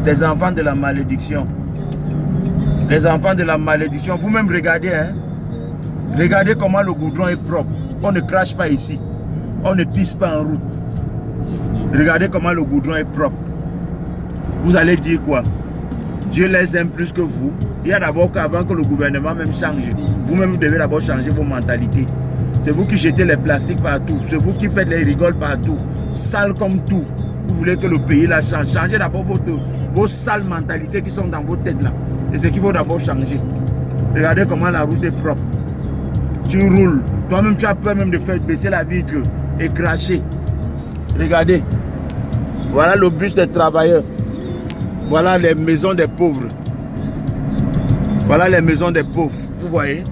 Des enfants de la malédiction. Les enfants de la malédiction, vous-même regardez, hein. Regardez comment le goudron est propre. On ne crache pas ici. On ne pisse pas en route. Regardez comment le goudron est propre. Vous allez dire quoi? Dieu les aime plus que vous. Il y a d'abord qu'avant que le gouvernement même change, vous-même vous devez d'abord changer vos mentalités. C'est vous qui jetez les plastiques partout. C'est vous qui faites les rigoles partout. Sale comme tout. Vous voulez que le pays la change. Changez d'abord vos sales mentalités qui sont dans vos têtes là. C'est ce qu'il faut d'abord changer. Regardez comment la route est propre. Tu roules. Toi-même, tu as peur même de faire baisser la vitre et cracher. Regardez. Voilà le bus des travailleurs. Voilà les maisons des pauvres. Voilà les maisons des pauvres. Vous voyez?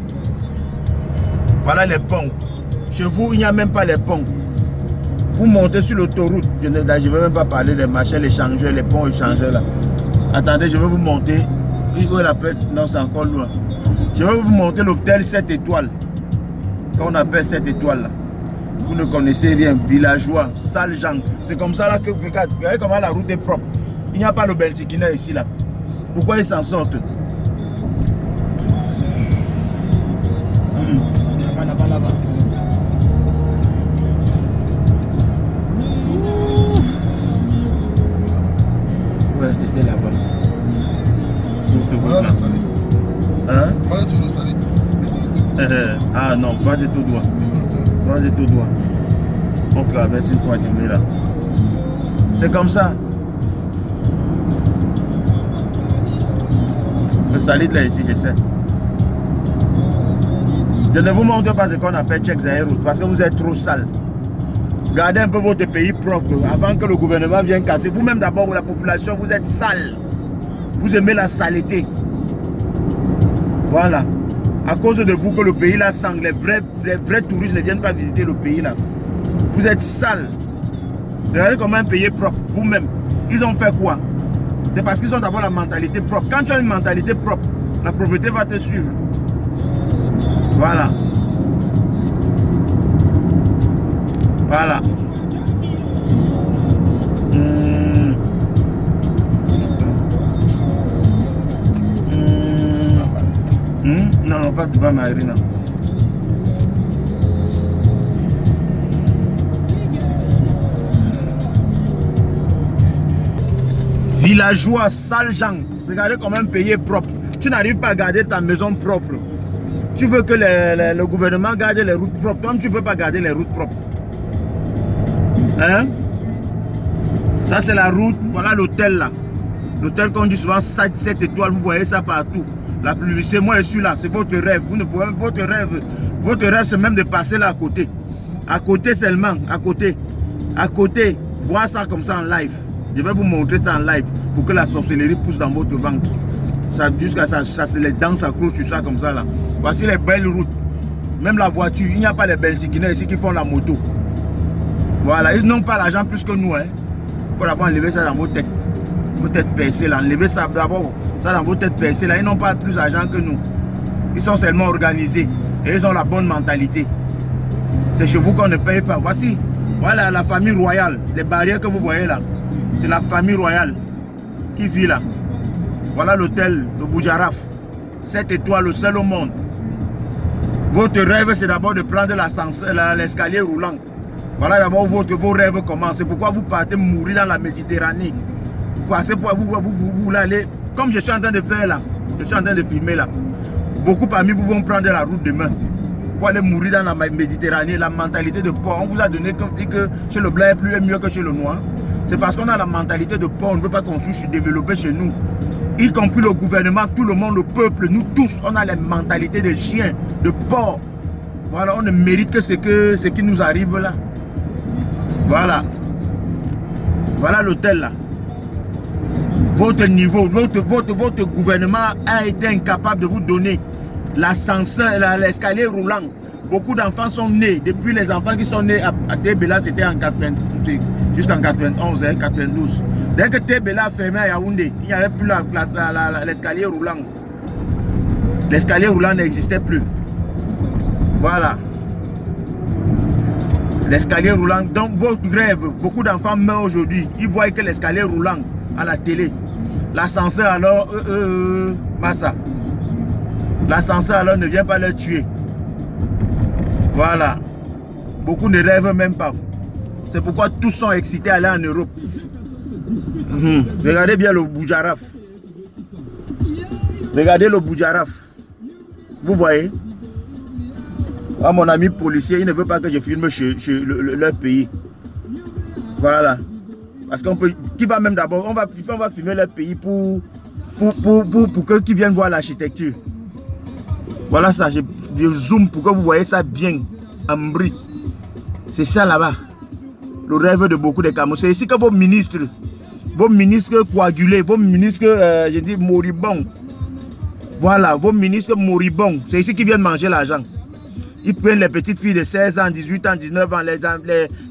Voilà les ponts. Chez vous, il n'y a même pas les ponts. Vous montez sur l'autoroute. Je ne vais même pas parler des machins, les changeurs, les ponts échangeurs là. Attendez, je vais vous monter. Non, c'est encore loin. Je vais vous montrer l'hôtel 7 étoiles. Quand on appelle 7 étoiles là. Vous ne connaissez rien. Villageois, sale gens. C'est comme ça là que vous regardez comment la route est propre. Il n'y a pas le Belsikina ici là. Pourquoi ils s'en sortent? Là-bas. Ouais, c'était là-bas. Voilà le salé. Hein? Voilà tout le salé. Ah non, vas-y tout droit. Vas-y tout droit. On traverse une fois du là. C'est comme ça. Le salé là ici, je sais. Je ne vous montre pas ce qu'on appelle checks aéros parce que vous êtes trop sale. Gardez un peu votre pays propre avant que le gouvernement vienne casser. Vous-même d'abord, la population, vous êtes sale. Vous aimez la saleté. Voilà. À cause de vous que le pays là sent. Les vrais touristes ne viennent pas visiter le pays là. Vous êtes sale. Regardez comment un pays est propre. Vous-même. Ils ont fait quoi? C'est parce qu'ils ont d'abord la mentalité propre. Quand tu as une mentalité propre, la propriété va te suivre. Voilà. Voilà. Non, pas Marina. Villageois, sale gens. Regardez comment un pays est propre. Tu n'arrives pas à garder ta maison propre. Tu veux que le gouvernement garde les routes propres. Toi, tu ne peux pas garder les routes propres. Hein? Ça, c'est la route. Voilà l'hôtel là. L'hôtel qu'on dit souvent 7 étoiles. Vous voyez ça partout. La publicité, moi, je suis là. C'est votre rêve. Vous ne pouvez, votre rêve, c'est même de passer là à côté. À côté seulement. À côté. À côté. Voir ça comme ça en live. Je vais vous montrer ça en live pour que la sorcellerie pousse dans votre ventre. Jusqu'à ça, les dents s'accrochent sur ça comme ça là. Voici les belles routes. Même la voiture, il n'y a pas les Belsikina ici qui font la moto. Voilà, ils n'ont pas l'argent plus que nous. Il faut d'abord enlever ça dans vos têtes. Vos têtes percées là. Enlever ça d'abord, ça dans vos têtes percées là. Ils n'ont pas plus d'argent que nous. Ils sont seulement organisés. Et ils ont la bonne mentalité. C'est chez vous qu'on ne paye pas. Voici, voilà la famille royale. Les barrières que vous voyez là. C'est la famille royale qui vit là. Voilà l'hôtel de Boujaraf. 7 étoiles, le seul au monde. Votre rêve, c'est d'abord de prendre l'escalier roulant. Voilà d'abord vos rêves commencent. C'est pourquoi vous partez mourir dans la Méditerranée. Vous voulez aller, comme je suis en train de faire là. Je suis en train de filmer là. Beaucoup parmi vous vont prendre la route demain. Pour aller mourir dans la Méditerranée. La mentalité de porc. On vous a donné comme dit que chez le blanc est mieux que chez le noir. C'est parce qu'on a la mentalité de porc. On ne veut pas qu'on soit développé chez nous. Y compris le gouvernement, tout le monde, le peuple, nous tous, on a les mentalités de chiens, de porcs. Voilà, on ne mérite que ce qui nous arrive là. Voilà. Voilà l'hôtel là. Votre niveau, votre gouvernement a été incapable de vous donner l'ascenseur, l'escalier roulant. Beaucoup d'enfants sont nés, depuis les enfants qui sont nés à Tébéla, c'était en 92, jusqu'en 91, 92. Dès que Tébéla a fermé à Yaoundé, il n'y avait plus la place, l'escalier roulant. L'escalier roulant n'existait plus. Voilà. L'escalier roulant, donc votre rêve, beaucoup d'enfants meurent aujourd'hui. Ils voient que l'escalier roulant à la télé. L'ascenseur alors, Massa. L'ascenseur alors ne vient pas les tuer. Voilà. Beaucoup ne rêvent même pas. C'est pourquoi tous sont excités à aller en Europe. Regardez bien le Boujaraf. Regardez le Boujaraf. Vous voyez? Ah, mon ami policier, il ne veut pas que je filme chez leur pays. Voilà. Parce qu'on peut. Qui va même d'abord, on va filmer leur pays pour qu'ils viennent voir l'architecture. Voilà ça, je zoome pour que vous voyez ça bien en brique. C'est ça là-bas. Le rêve de beaucoup de Camerounais. C'est ici que vos ministres coagulés, vos ministres, je dis moribonds. Voilà, vos ministres moribonds. C'est ici qu'ils viennent manger l'argent. Ils prennent les petites filles de 16 ans, 18 ans, 19 ans,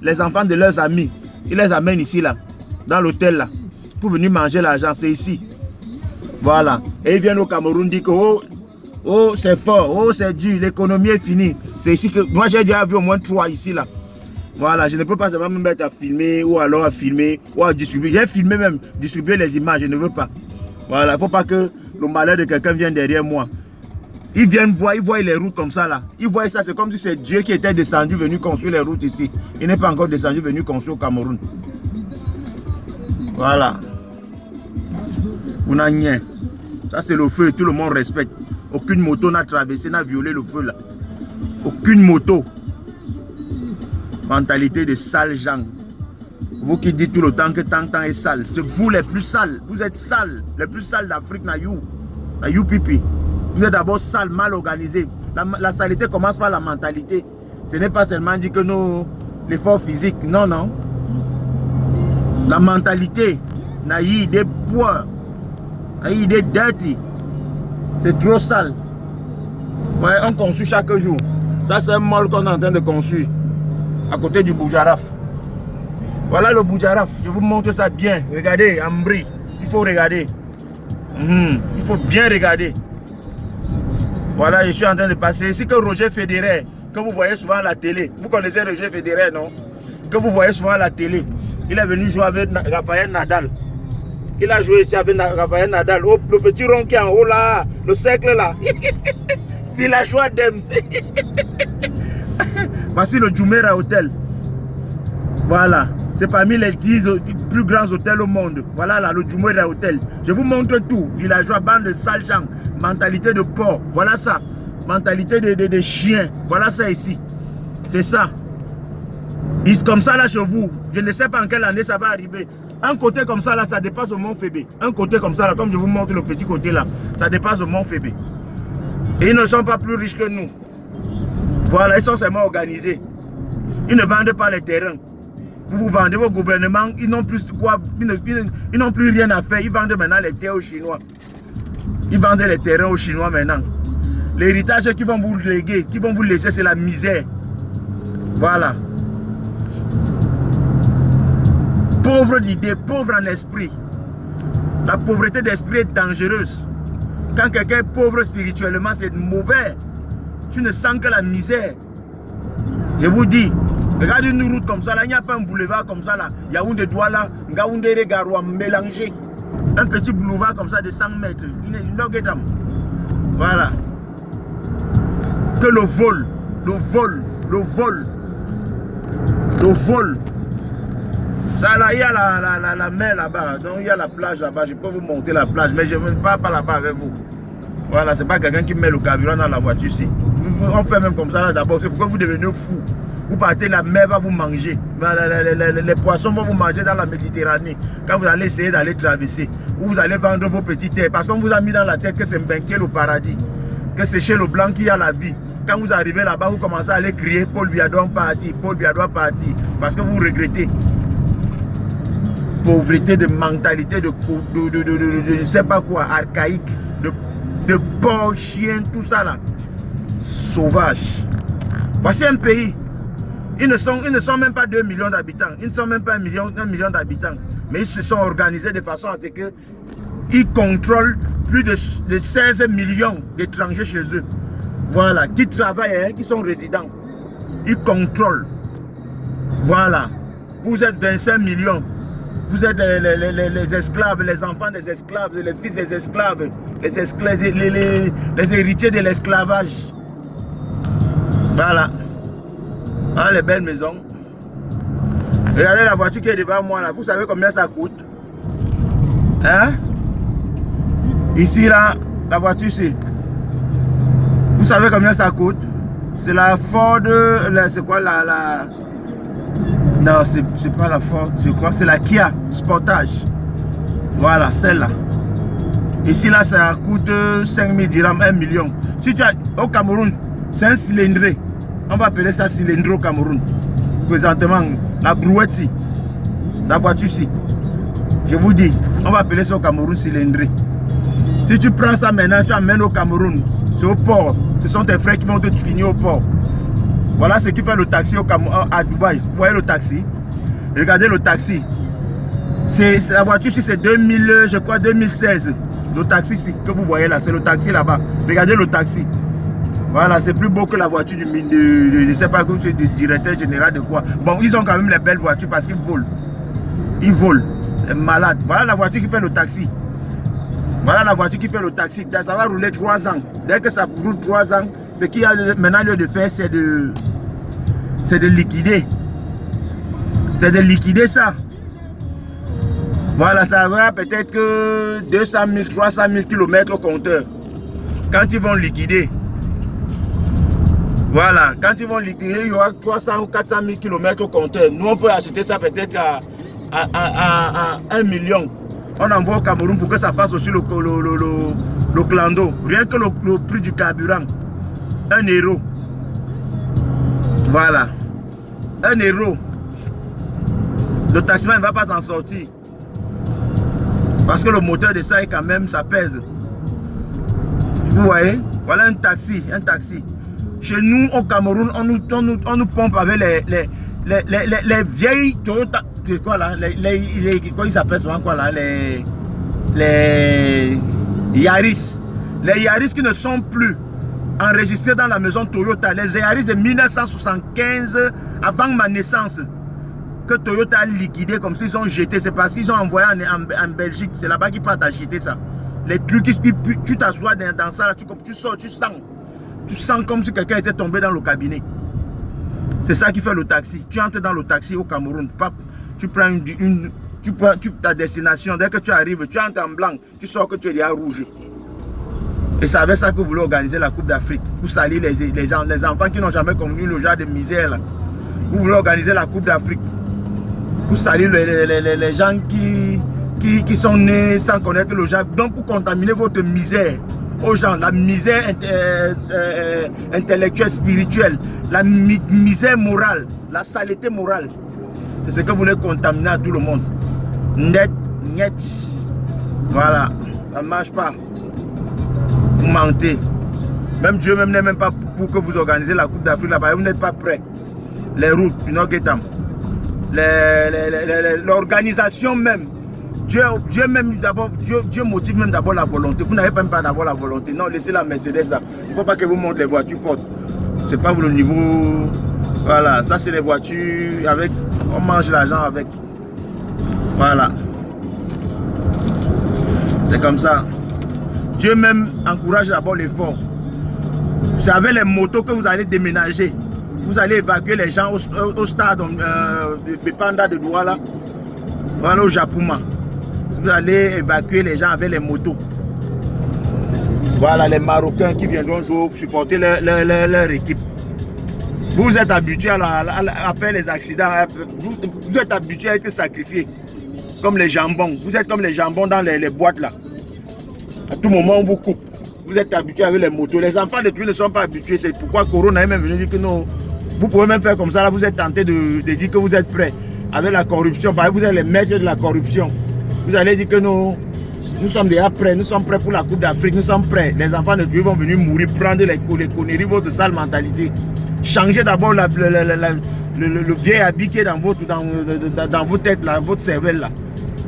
les enfants de leurs amis. Ils les amènent ici, là, dans l'hôtel, là, pour venir manger l'argent. C'est ici. Voilà. Et ils viennent au Cameroun dire que, oh c'est fort, oh, c'est dur, l'économie est finie. C'est ici que, moi, j'ai déjà vu au moins 3 ici, là. Voilà, je ne peux pas seulement me mettre à filmer, ou alors à filmer, ou à distribuer. J'ai filmé même, distribuer les images, je ne veux pas. Voilà, il ne faut pas que le malheur de quelqu'un vienne derrière moi. Ils viennent voir, ils voient les routes comme ça là. Ils voient ça, c'est comme si c'est Dieu qui était descendu, venu construire les routes ici. Il n'est pas encore descendu, venu construire au Cameroun. Voilà. On n'a rien. Ça c'est le feu, tout le monde respecte. Aucune moto n'a traversé, n'a violé le feu là. Aucune moto. Mentalité de sales gens. Vous qui dites tout le temps que tant est sale. C'est vous les plus sales. Vous êtes sales. Les plus sales d'Afrique, na you pipi. Vous êtes d'abord sale, mal organisé. La saleté commence par la mentalité. Ce n'est pas seulement dit que l'effort physique. Non, non. La mentalité. Naïe des poids. Naïe des dirty. C'est trop sale. Ouais, on construit chaque jour. Ça, c'est un mall qu'on est en train de construire. À côté du Boujaraf. Voilà le Boujaraf. Je vous montre ça bien. Regardez, Ambri. Il faut regarder. Il faut bien regarder. Voilà, je suis en train de passer. Ici que Roger Federer, que vous voyez souvent à la télé. Vous connaissez Roger Federer, non? Que vous voyez souvent à la télé. Il est venu jouer avec Rafael Nadal. Il a joué ici avec Rafael Nadal. Oh, le petit rond qui est en haut là, le cercle là. Il a joué à Dem. Voici le Jumeirah Hotel. Voilà. C'est parmi les 10 plus grands hôtels au monde. Voilà là, le Jumeirah Hotel. Je vous montre tout. Villageois, bande de sales gens. Mentalité de porc. Voilà ça. Mentalité de chien. Voilà ça ici. C'est ça. C'est comme ça là chez vous. Je ne sais pas en quelle année ça va arriver. Un côté comme ça là, ça dépasse le mont Fébé. Un côté comme ça là, comme je vous montre le petit côté là, ça dépasse le mont Fébé. Et ils ne sont pas plus riches que nous. Voilà, ils sont seulement organisés. Ils ne vendent pas les terrains. Vous vendez vos gouvernements, ils n'ont plus quoi, ils n'ont plus rien à faire. Ils vendent maintenant les terres aux Chinois. Ils vendent les terrains aux Chinois maintenant. L'héritage qu'ils vont vous léguer, qu'ils vont vous laisser, c'est la misère. Voilà. Pauvre d'idées, pauvre en esprit. La pauvreté d'esprit est dangereuse. Quand quelqu'un est pauvre spirituellement, c'est mauvais. Tu ne sens que la misère. Je vous dis, regardez une route comme ça, là, il n'y a pas un boulevard comme ça, là. Yaoundé Douala, Ngaoundé Regaroua mélangé. Un petit boulevard comme ça de 100 mètres. Voilà. Que le vol, le vol, le vol, le vol. Ça là, il y a la mer là-bas, donc il y a la plage là-bas. Je peux vous monter la plage, mais je ne veux pas là-bas avec vous. Voilà, c'est pas quelqu'un qui met le carburant dans la voiture ici. On fait même comme ça là d'abord, c'est pourquoi vous devenez fou. Vous partez, la mer va vous manger. Les poissons vont vous manger dans la Méditerranée. Quand vous allez essayer d'aller traverser, ou vous allez vendre vos petites terres. Parce qu'on vous a mis dans la tête que c'est Mbenké le paradis. Que c'est chez le blanc qu'il y a la vie. Quand vous arrivez là-bas, vous commencez à aller crier Paul Biya parti, Paul Biya parti. Parce que vous regrettez. Pauvreté de mentalité, de je ne sais pas quoi, archaïque, de porc, chien, tout ça là. Sauvage. Voici un pays. Ils ne sont même pas 2 millions d'habitants. Ils ne sont même pas 1 million d'habitants. Mais ils se sont organisés de façon à ce que ils contrôlent plus de 16 millions d'étrangers chez eux. Voilà, qui travaillent, hein, qui sont résidents. Ils contrôlent. Voilà. Vous êtes 25 millions. Vous êtes les esclaves, les enfants des esclaves, les fils des esclaves, les héritiers de l'esclavage. Voilà. Hein, les belles maisons. Regardez la voiture qui est devant moi là. Vous savez combien ça coûte? Hein? Ici là, la voiture ici. Vous savez combien ça coûte? C'est la Ford, c'est quoi la... Non, c'est pas la Ford, je crois, c'est la Kia Sportage. Voilà, celle-là. Ici là, ça coûte 5 000 dirhams, 1 million. Si tu as au Cameroun, c'est un cylindré. On va appeler ça cylindré au Cameroun. Présentement, la brouette ici, la voiture ici. Je vous dis, on va appeler ça au Cameroun cylindré. Si tu prends ça maintenant, tu amènes au Cameroun, c'est au port. Ce sont tes frères qui vont te finir au port. Voilà ce qui fait le taxi au Cameroun, à Dubaï. Vous voyez le taxi? Regardez le taxi. La voiture ici, c'est 2000, je crois 2016. Le taxi ici, que vous voyez là, c'est le taxi là-bas. Regardez le taxi. Voilà, c'est plus beau que la voiture du je ne sais pas, du directeur général de quoi. Bon, ils ont quand même les belles voitures parce qu'ils volent. Ils volent. Les malades. Voilà la voiture qui fait le taxi. Voilà la voiture qui fait le taxi. Ça va rouler 3 ans. Dès que ça roule 3 ans, ce qu'il y a maintenant lieu de faire, c'est de liquider. C'est de liquider ça. Voilà, ça va peut-être que 200 000, 300 000 km au compteur. Quand ils vont liquider. Voilà, quand ils vont liquider, il y aura 300 ou 400 000 km au compteur. Nous, on peut acheter ça peut-être à 1 million. On envoie au Cameroun pour que ça fasse aussi le clando. Rien que le prix du carburant. 1 euro. Voilà. 1 euro. Le taximan ne va pas s'en sortir. Parce que le moteur de ça est quand même, ça pèse. Vous voyez? Voilà un taxi. Un taxi. Chez nous, au Cameroun, on nous pompe avec les vieilles Toyota. Quoi là? Quoi ils s'appellent souvent quoi là? Les Yaris. Les Yaris qui ne sont plus enregistrés dans la maison Toyota. Les Yaris de 1975, avant ma naissance, que Toyota a liquidé comme s'ils ont jeté. C'est parce qu'ils ont envoyé en Belgique. C'est là-bas qu'ils partent acheter ça. Les trucs, tu t'assois dans ça, là, tu sors, tu sens comme si quelqu'un était tombé dans le cabinet. C'est ça qui fait le taxi. Tu entres dans le taxi au Cameroun, tu prends ta destination. Dès que tu arrives, tu entres en blanc, tu sors que tu es déjà rouge. Et c'est avec ça que vous voulez organiser la Coupe d'Afrique. Pour salir les enfants qui n'ont jamais connu le genre de misère. Là. Vous voulez organiser la Coupe d'Afrique. Pour salir les gens qui sont nés sans connaître le genre. Donc pour contaminer votre misère aux gens, la misère intellectuelle, spirituelle, la misère morale, la saleté morale. C'est ce que vous voulez contaminer à tout le monde. Net. Voilà, ça ne marche pas. Vous mentez. Même Dieu n'est même pas pour que vous organisez la Coupe d'Afrique là-bas. Vous n'êtes pas prêts. Les routes, l'organisation même. Dieu motive même d'abord la volonté. Vous n'avez même pas d'abord la volonté. Non, laissez la Mercedes là. Il ne faut pas que vous montrez les voitures fortes. C'est pas le niveau. Voilà, ça c'est les voitures avec. On mange l'argent avec. Voilà. C'est comme ça. Dieu même encourage d'abord l'effort. Vous savez les motos que vous allez déménager. Vous allez évacuer les gens au stade de Panda de Douala. Voilà au Japouma. Vous allez évacuer les gens avec les motos. Voilà les Marocains qui viendront jouer, supporter leur équipe. Vous êtes habitués à faire les accidents. Vous êtes habitués à être sacrifiés. Comme les jambons. Vous êtes comme les jambons dans les boîtes là. À tout moment on vous coupe. Vous êtes habitués avec les motos. Les enfants de Tui ne sont pas habitués. C'est pourquoi Corona est même venu dire que non. Vous pouvez même faire comme ça. Là, vous êtes tenté de dire que vous êtes prêts. Avec la corruption. Parce que vous êtes les maîtres de la corruption. Vous allez dire que nous sommes déjà prêts. Nous sommes prêts pour la Coupe d'Afrique. Nous sommes prêts. Les enfants de Tui vont venir mourir, prendre les conneries, votre sale mentalité. Changez d'abord le vieil habit qui est dans vos têtes, là, votre cervelle là.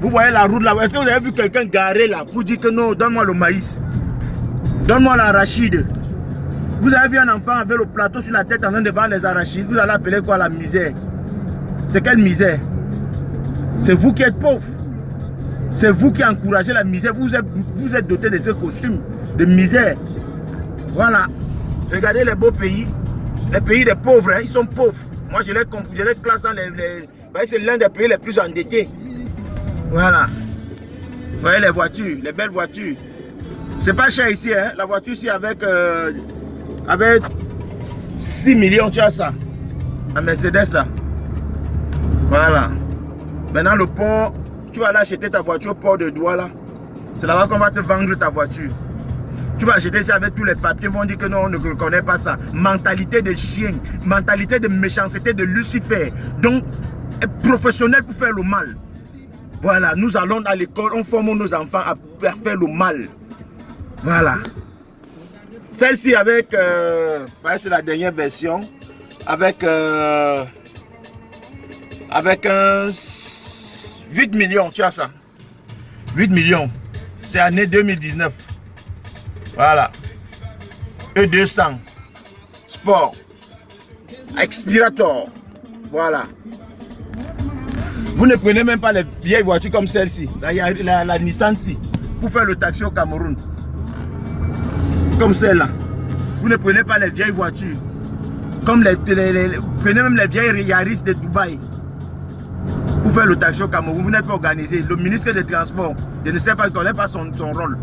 Vous voyez la route là. Est-ce que vous avez vu quelqu'un garer là pour dire que non, donne-moi le maïs. Donne-moi l'arachide. Vous avez vu un enfant avec le plateau sur la tête en train de vendre les arachides. Vous allez appeler quoi la misère? C'est quelle misère? C'est vous qui êtes pauvres. C'est vous qui encouragez la misère. Vous êtes doté de ce costume de misère. Voilà. Regardez les beaux pays. Les pays des pauvres, hein, ils sont pauvres. Moi, je les classe dans les c'est l'un des pays les plus endettés. Voilà. Vous voyez les voitures, les belles voitures. C'est pas cher ici, hein. La voiture ici avec 6 millions, tu as ça. Un Mercedes là. Voilà. Maintenant le port, tu vas aller acheter ta voiture au port de Douala. C'est là-bas qu'on va te vendre ta voiture. Tu vas acheter ça avec tous les papiers, ils vont dire que non, on ne connaît pas ça. Mentalité de chien, mentalité de méchanceté de Lucifer. Donc, professionnel pour faire le mal. Voilà, nous allons à l'école, on forme nos enfants à faire le mal. Voilà. Celle-ci avec, c'est la dernière version, avec un 8 millions, tu as ça. 8 millions, c'est année 2019. Voilà. E200, sport, expirator, voilà. Vous ne prenez même pas les vieilles voitures comme celle-ci, la Nissan-ci, pour faire le taxi au Cameroun. Comme celle-là. Vous ne prenez pas les vieilles voitures. Comme prenez même les vieilles Yaris de Dubaï. Pour faire le taxi au Cameroun, vous n'êtes pas organisé. Le ministre des Transports, je ne sais pas, il ne connaît pas son rôle.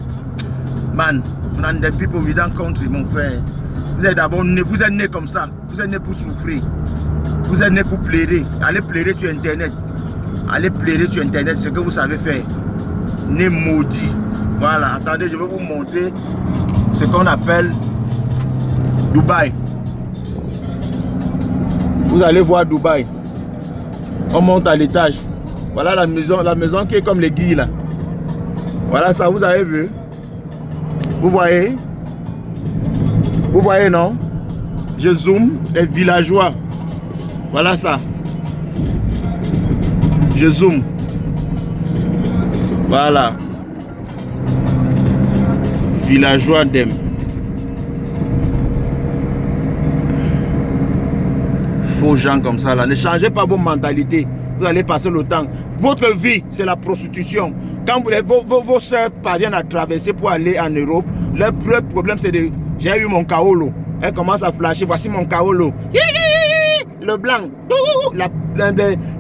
Man, on a des people without country, mon frère. Vous êtes d'abord né, vous êtes né comme ça. Vous êtes né pour souffrir. Vous êtes né pour plaider. Allez plaider sur Internet. Allez plaider sur Internet ce que vous savez faire. Né maudit. Voilà, attendez, je vais vous montrer ce qu'on appelle Dubaï. Vous allez voir Dubaï. On monte à l'étage. Voilà la maison qui est comme les guilles là. Voilà ça, vous avez vu. Vous voyez? Vous voyez, non? Je zoome, les villageois. Voilà ça. Je zoome. Voilà. Villageois d'Em. Faux gens comme ça là. Ne changez pas vos mentalités. Vous allez passer le temps. Votre vie, c'est la prostitution. Quand vos soeurs parviennent à traverser pour aller en Europe, leur problème c'est de... J'ai eu mon kaolo. Elle commence à flasher. Voici mon kaolo. Le blanc.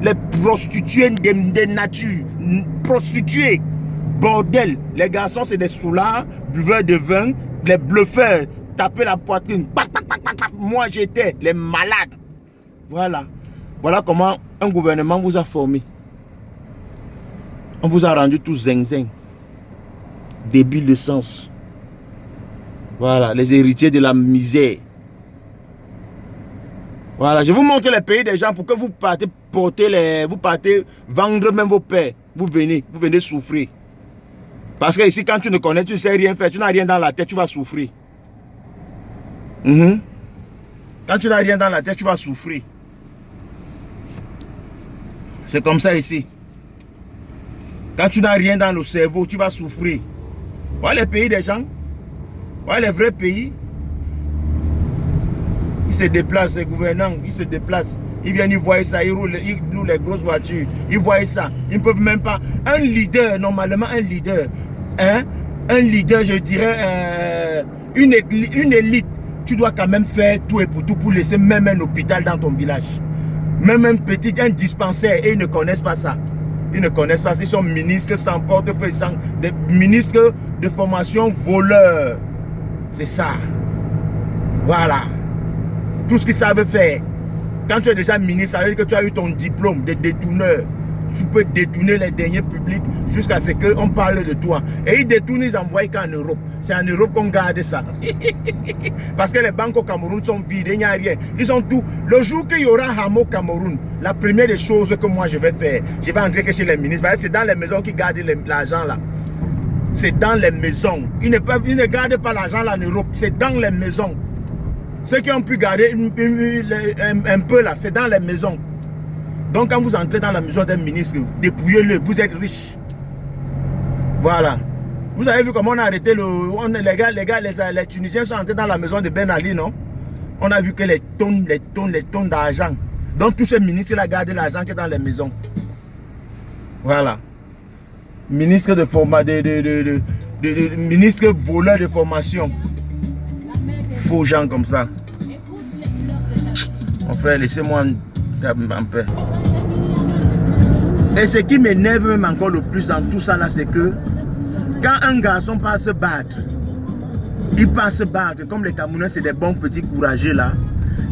Les prostituées des natures. Prostituées. Bordel. Les garçons, c'est des soulards, buveurs de vin, les bluffeurs, taper la poitrine. Moi, j'étais les malades. Voilà. Voilà comment un gouvernement vous a formé. On vous a rendu tout zinzin. Débile de sens. Voilà, les héritiers de la misère. Voilà, je vous montre les pays des gens pour que vous partez porter vous partez vendre même vos pères. Vous venez souffrir. Parce que ici, quand tu ne connais, tu ne sais rien faire, tu n'as rien dans la tête, tu vas souffrir. Quand tu n'as rien dans la tête, tu vas souffrir. C'est comme ça ici. Quand tu n'as rien dans le cerveau, tu vas souffrir. Voilà les pays des gens. Voilà les vrais pays. Ils se déplacent, les gouvernants, ils se déplacent. Ils viennent, ils voient ça, ils roulent les grosses voitures. Ils voient ça. Ils ne peuvent même pas. Un leader, normalement un leader. Hein? Un leader, je dirais, une élite. Tu dois quand même faire tout et pour tout pour laisser même un hôpital dans ton village. Même un dispensaire. Et ils ne connaissent pas ça. Ils ne connaissent pas. Ils sont ministres sans portefeuille, des ministres de formation voleurs. C'est ça. Voilà. Tout ce qu'ils savent faire. Quand tu es déjà ministre, ça veut dire que tu as eu ton diplôme de détourneur. Tu peux détourner les derniers publics jusqu'à ce qu'on parle de toi. Et ils détournent, ils envoient qu'en Europe. C'est en Europe qu'on garde ça. Parce que les banques au Cameroun sont vides, il n'y a rien. Ils ont tout. Le jour qu'il y aura Hamo Cameroun, la première des choses que moi je vais faire, je vais entrer chez les ministres. C'est dans les maisons qu'ils gardent l'argent là. C'est dans les maisons. Ils ne gardent pas l'argent là en Europe. C'est dans les maisons. Ceux qui ont pu garder un peu là, c'est dans les maisons. Donc quand vous entrez dans la maison d'un ministre, dépouillez-le, vous êtes riche. Voilà. Vous avez vu comment on a arrêté les Tunisiens sont entrés dans la maison de Ben Ali, non? On a vu que les tonnes d'argent. Donc tous ces ministres là gardent l'argent qui est dans les maisons. Voilà. Ministre de formation, ministre voleur de formation. Faux gens comme ça. Mon frère, laissez-moi en paix. Et ce qui m'énerve même encore le plus dans tout ça là, c'est que quand un garçon passe se battre, il passe se battre, comme les Camerounais, c'est des bons petits courageux là.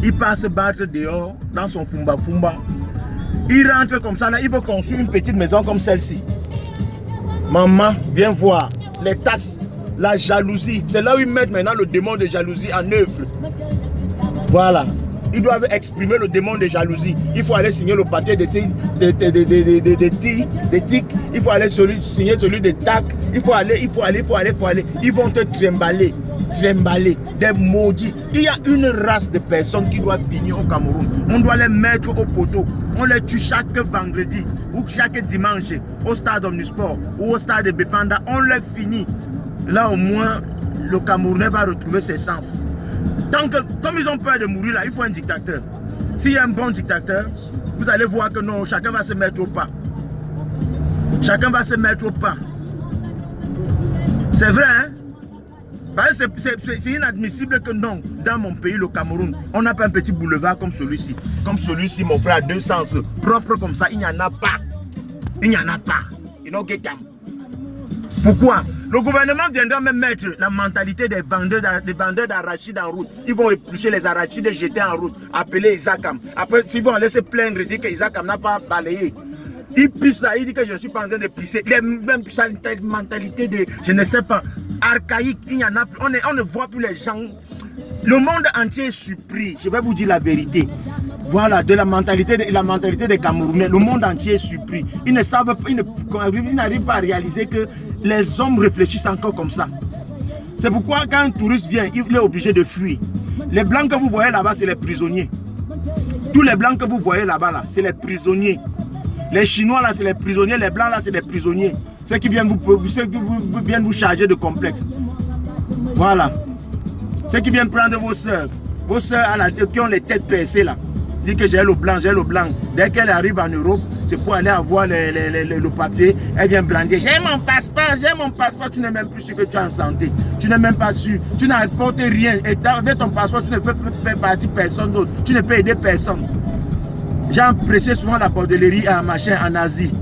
Il passe se battre dehors, dans son fumba fumba. Il rentre comme ça là, il veut construire une petite maison comme celle-ci. Maman, viens voir les taxes, la jalousie. C'est là où ils mettent maintenant le démon de jalousie en œuvre. Voilà. Ils doivent exprimer le démon de jalousie. Il faut aller signer le papier de TIC. Il faut aller signer celui de TAC. Il faut aller. Ils vont te trimballer. Des maudits. Il y a une race de personnes qui doivent finir au Cameroun. On doit les mettre au poteau. On les tue chaque vendredi ou chaque dimanche au stade Omnisport ou au stade de Bepanda. On les finit. Là au moins, le Camerounais va retrouver ses sens. Tant que, comme ils ont peur de mourir là, il faut un dictateur. S'il y a un bon dictateur, vous allez voir que non, chacun va se mettre au pas. Chacun va se mettre au pas. C'est vrai, hein? C'est inadmissible que non, dans mon pays, le Cameroun, on n'a pas un petit boulevard comme celui-ci. Comme celui-ci, mon frère, à deux sens, propre comme ça, il n'y en a pas. Il n'y en a pas. Il n'y en a pas. Pourquoi? Le gouvernement viendra même mettre la mentalité des vendeurs d'arachides en route. Ils vont éplucher les arachides et jeter en route, appeler Isakam. Après, ils vont aller se plaindre, dire que Isakam n'a pas balayé. Il pisse là, il dit que je ne suis pas en train de pisser. Les mêmes mentalités de, je ne sais pas, archaïque, il n'y en a plus. On ne voit plus les gens. Le monde entier est surpris, je vais vous dire la vérité. Voilà, de la mentalité des Camerounais. Le monde entier est surpris. Ils ne savent pas, ils n'arrivent pas à réaliser que les hommes réfléchissent encore comme ça. C'est pourquoi quand un touriste vient, il est obligé de fuir. Les blancs que vous voyez là-bas, c'est les prisonniers. Tous les blancs que vous voyez là-bas, là, c'est les prisonniers. Les Chinois là, c'est les prisonniers. Les blancs là, c'est les prisonniers. Ceux qui viennent vous charger de complexe. Voilà. Ceux qui viennent prendre vos soeurs qui ont les têtes percées là. Dit que j'ai le blanc. Dès qu'elle arrive en Europe, c'est pour aller avoir le papier. Elle vient brandir. J'ai mon passeport. Tu n'es même plus sûr que tu es en santé. Tu n'es même pas sûr. Tu n'apportes rien. Et avec ton passeport, tu ne peux faire partie de personne d'autre. Tu ne peux aider personne. J'ai apprécié souvent la bordellerie en Asie.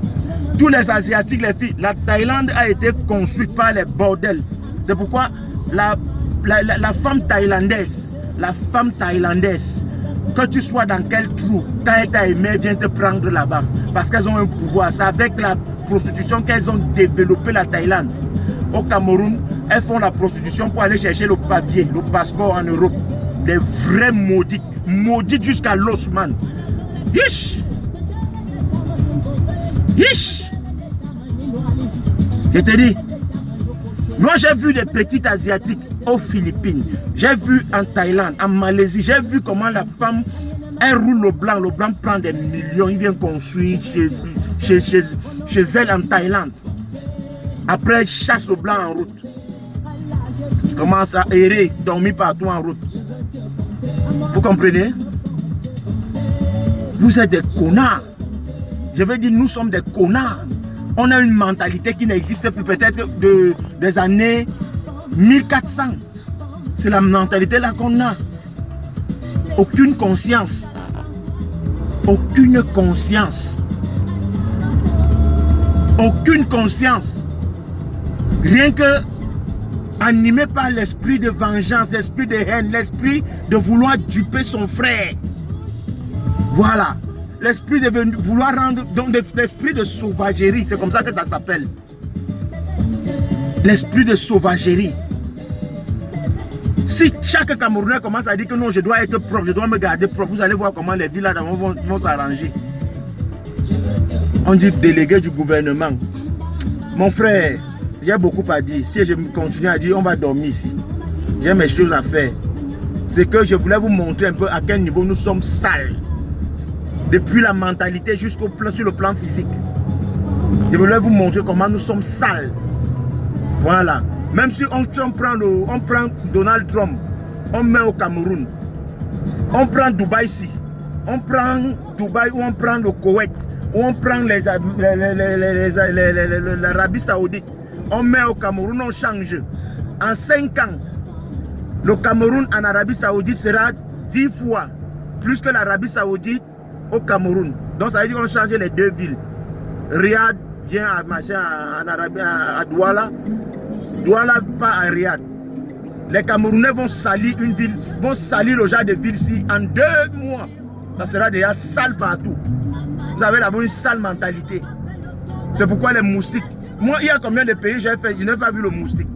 Tous les Asiatiques, les filles, la Thaïlande a été construite par les bordels. C'est pourquoi la femme thaïlandaise, que tu sois dans quel trou, quand elle t'a aimé, elle vient te prendre là-bas. Parce qu'elles ont un pouvoir. C'est avec la prostitution qu'elles ont développé la Thaïlande. Au Cameroun, elles font la prostitution pour aller chercher le papier, le passeport en Europe. Des vrais maudites. Maudites jusqu'à l'os, man. Yish! Yish! Je te dis, moi j'ai vu des petites asiatiques aux Philippines, j'ai vu en Thaïlande, en Malaisie, j'ai vu comment la femme, elle roule le blanc prend des millions, il vient construire chez elle en Thaïlande. Après, elle chasse le blanc en route. Il commence à errer, dormir partout en route. Vous comprenez? Vous êtes des connards. Je veux dire, nous sommes des connards. On a une mentalité qui n'existe plus peut-être des années 1400. C'est la mentalité là qu'on a. Aucune conscience. Aucune conscience. Aucune conscience. Rien que animé par l'esprit de vengeance, l'esprit de haine, l'esprit de vouloir duper son frère. Voilà. L'esprit de vouloir rendre, donc l'esprit de sauvagerie, c'est comme ça que ça s'appelle. L'esprit de sauvagerie. Si chaque Camerounais commence à dire que non, je dois être propre, je dois me garder propre, vous allez voir comment les villes là vont s'arranger. On dit délégué du gouvernement. Mon frère, j'ai beaucoup à dire. Si je continue à dire, on va dormir ici. J'ai mes choses à faire. C'est que je voulais vous montrer un peu à quel niveau nous sommes sales. Depuis la mentalité jusqu'au plan, sur le plan physique. Je voulais vous montrer comment nous sommes sales. Voilà. Même si on prend Donald Trump, on met au Cameroun. On prend Dubaï ici. On prend Dubaï ou on prend le Koweït. où on prend l'Arabie Saoudite, on met au Cameroun, on change. En 5 ans, le Cameroun en Arabie Saoudite sera 10 fois plus que l'Arabie Saoudite au Cameroun. Donc ça veut dire qu'on change les 2 villes. Riyad vient en Arabie, à Douala. Douala pas à Riyad. Les Camerounais vont salir une ville, vont salir le genre de ville-ci en 2 mois. Ça sera déjà sale partout. Vous avez d'abord une sale mentalité. C'est pourquoi les moustiques. Moi, il y a combien de pays j'ai fait, je n'ai pas vu le moustique.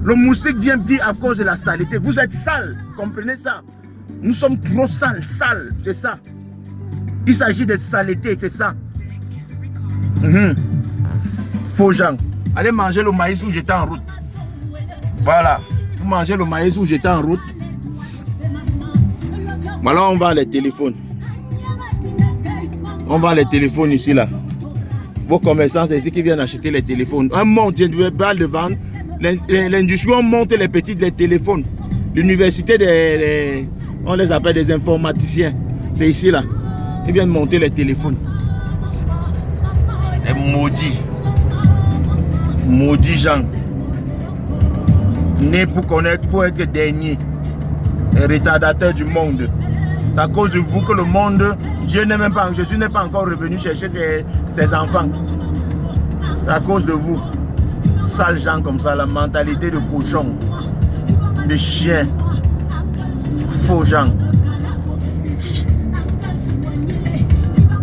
Le moustique vient vivre à cause de la saleté. Vous êtes sale, comprenez ça. Nous sommes trop sales, c'est ça. Il s'agit de saleté, c'est ça. Faux gens. Allez manger le maïs où j'étais en route. Voilà. Vous mangez le maïs où j'étais en route. Voilà, on va les téléphones. On va les téléphones ici, là. Vos commerçants, c'est ici qui viennent acheter les téléphones. Un monde, je ne vais pas le vendre. L'industrie, on monte les petits téléphones. L'université, on les appelle des informaticiens. C'est ici, là. Ils viennent monter les téléphones. Les maudits. Maudits gens. Nés pour connaître, pour être dernier. Les retardateurs du monde. C'est à cause de vous que le monde, Dieu n'est même pas, Jésus n'est pas encore revenu chercher ses enfants. C'est à cause de vous. Sales gens comme ça, la mentalité de cochon, de chien, faux gens.